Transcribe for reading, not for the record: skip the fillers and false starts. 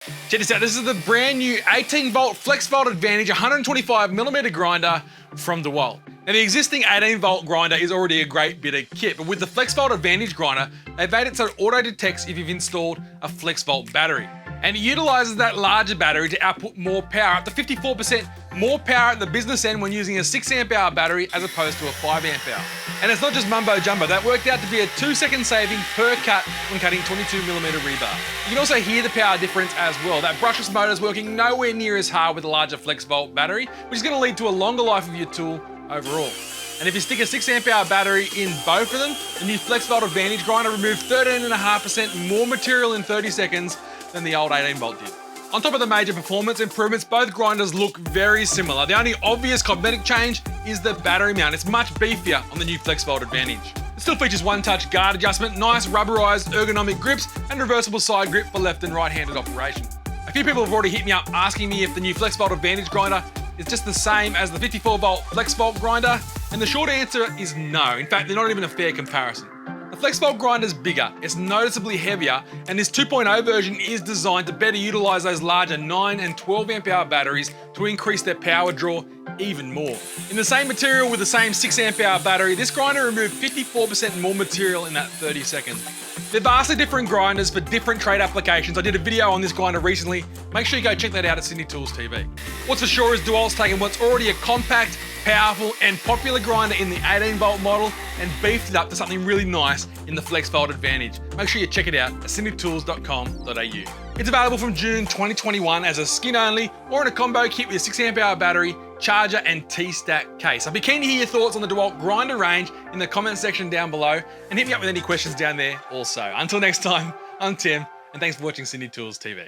Check this out, this is the brand new 18 volt Flexvolt Advantage 125mm grinder from Dewalt. Now the existing 18 volt grinder is already a great bit of kit, but with the Flexvolt Advantage grinder, they've made it so it auto detects if you've installed a Flexvolt battery. And it utilizes that larger battery to output more power, up to 54% more power at the business end when using a 6 amp hour battery as opposed to a 5 amp hour. And it's not just mumbo jumbo, that worked out to be a 2-second saving per cut when cutting 22mm rebar. You can also hear the power difference as well. That brushless motor is working nowhere near as hard with a larger Flexvolt battery, which is going to lead to a longer life of your tool overall. And if you stick a 6 amp hour battery in both of them, the new Flexvolt Advantage grinder removed 13.5% more material in 30 seconds than the old 18 volt did. On top of the major performance improvements, both grinders look very similar. The only obvious cosmetic change is the battery mount. It's much beefier on the new Flexvolt Advantage. It still features one-touch guard adjustment, nice rubberized ergonomic grips, and reversible side grip for left and right-handed operation. A few people have already hit me up asking me if the new Flexvolt Advantage grinder is just the same as the 54 volt Flexvolt grinder, and the short answer is no. In fact, they're not even a fair comparison. The Flexvolt grinder is bigger, it's noticeably heavier, and this 2.0 version is designed to better utilize those larger 9 and 12 amp hour batteries to increase their power draw even more. In the same material with the same 6 amp hour battery, this grinder removed 54% more material in that 30 seconds. They're vastly different grinders for different trade applications. I did a video on this grinder recently. Make sure you go check that out at Sydney Tools TV. What's for sure is Dewalt's taken what's already a compact, powerful and popular grinder in the 18 volt model and beefed it up to something really nice in the Flexvolt Advantage. Make sure you check it out at sydneytools.com.au. It's available from June 2021 as a skin only or in a combo kit with a 6 amp hour battery, charger and T-stack case. I'd be keen to hear your thoughts on the Dewalt grinder range in the comment section down below and hit me up with any questions down there also. Until next time, I'm Tim and thanks for watching Sydney Tools TV.